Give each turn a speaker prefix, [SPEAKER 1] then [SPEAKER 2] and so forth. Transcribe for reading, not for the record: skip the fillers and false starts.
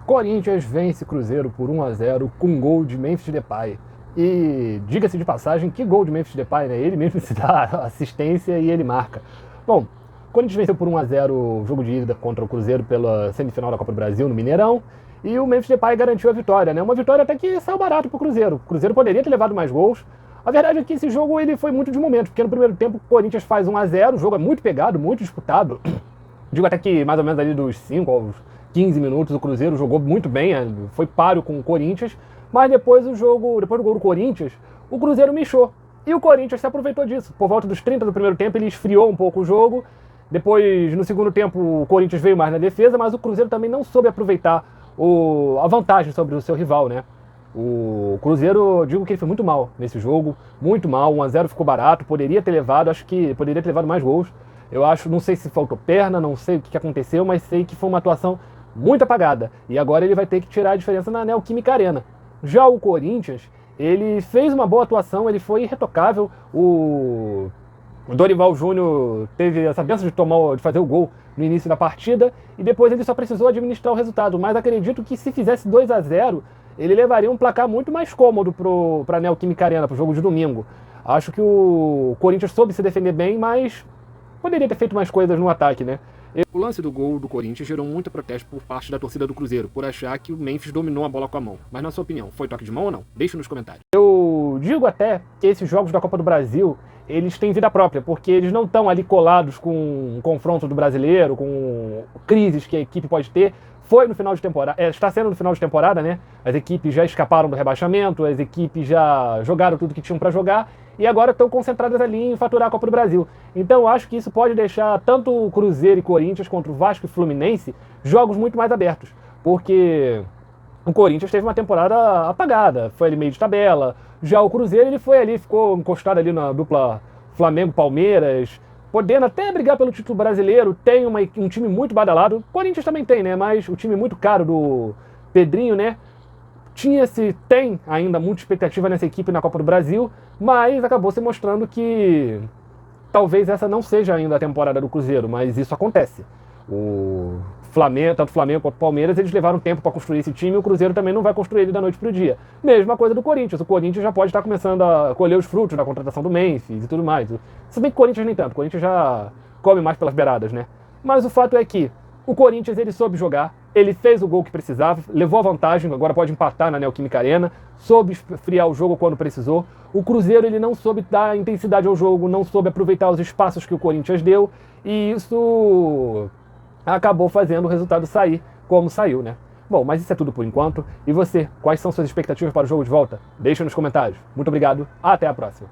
[SPEAKER 1] Corinthians vence Cruzeiro por 1-0 com gol de Memphis Depay. E diga-se de passagem, que gol de Memphis Depay, né? Ele mesmo se dá assistência e ele marca. Bom, o Corinthians venceu por 1-0 o jogo de ida contra o Cruzeiro pela semifinal da Copa do Brasil no Mineirão. E o Memphis Depay garantiu a vitória, né? Uma vitória até que saiu barato pro Cruzeiro. O Cruzeiro poderia ter levado mais gols. A verdade é que esse jogo ele foi muito de momento, porque no primeiro tempo o Corinthians faz 1-0, o jogo é muito pegado, muito disputado. Digo até que mais ou menos ali dos 5 aos 15 minutos o Cruzeiro jogou muito bem, foi páreo com o Corinthians, mas depois do gol do Corinthians, o Cruzeiro mexeu. E o Corinthians se aproveitou disso. Por volta dos 30 do primeiro tempo ele esfriou um pouco o jogo. Depois, no segundo tempo, o Corinthians veio mais na defesa, mas o Cruzeiro também não soube aproveitar a vantagem sobre o seu rival, né? O Cruzeiro, eu digo que ele foi muito mal nesse jogo, muito mal, 1-0 ficou barato, poderia ter levado, acho que poderia ter levado mais gols. Eu acho, não sei se faltou perna, não sei o que aconteceu, mas sei que foi uma atuação muito apagada. E agora ele vai ter que tirar a diferença na Neoquímica Arena. Já o Corinthians, ele fez uma boa atuação, ele foi irretocável. O Dorival Júnior teve essa benção de fazer o gol no início da partida e depois ele só precisou administrar o resultado. Mas acredito que se fizesse 2-0, ele levaria um placar muito mais cômodo para a Neoquímica Arena, para o jogo de domingo. Acho que o Corinthians soube se defender bem, mas poderia ter feito mais coisas no ataque, né? O lance do gol do Corinthians gerou muito protesto por parte da torcida do Cruzeiro, por achar que o Memphis dominou a bola com a mão. Mas na sua opinião, foi toque de mão ou não? Deixe nos comentários. Eu digo até que esses jogos da Copa do Brasil, eles têm vida própria, porque eles não estão ali colados com o confronto do brasileiro, com crises que a equipe pode ter. Foi no final de temporada, está sendo no final de temporada, né? As equipes já escaparam do rebaixamento, as equipes já jogaram tudo que tinham para jogar e agora estão concentradas ali em faturar a Copa do Brasil. Então eu acho que isso pode deixar tanto o Cruzeiro e Corinthians contra o Vasco e Fluminense jogos muito mais abertos, porque o Corinthians teve uma temporada apagada, foi ali meio de tabela. Já o Cruzeiro ele foi ali, ficou encostado ali na dupla Flamengo-Palmeiras, podendo até brigar pelo título brasileiro, tem um time muito badalado, o Corinthians também tem, né, mas o time muito caro do Pedrinho, né, tem ainda muita expectativa nessa equipe na Copa do Brasil, mas acabou se mostrando que talvez essa não seja ainda a temporada do Cruzeiro, mas isso acontece. O Flamengo, tanto o Flamengo quanto o Palmeiras, eles levaram tempo para construir esse time e o Cruzeiro também não vai construir ele da noite para o dia. Mesma coisa do Corinthians. O Corinthians já pode estar começando a colher os frutos da contratação do Memphis e tudo mais. Se bem que o Corinthians nem tanto. O Corinthians já come mais pelas beiradas, né? Mas o fato é que o Corinthians ele soube jogar, ele fez o gol que precisava, levou a vantagem, agora pode empatar na Neoquímica Arena, soube esfriar o jogo quando precisou. O Cruzeiro ele não soube dar intensidade ao jogo, não soube aproveitar os espaços que o Corinthians deu e isso acabou fazendo o resultado sair como saiu, né? Bom, mas isso é tudo por enquanto. E você, quais são suas expectativas para o jogo de volta? Deixa nos comentários. Muito obrigado, até a próxima.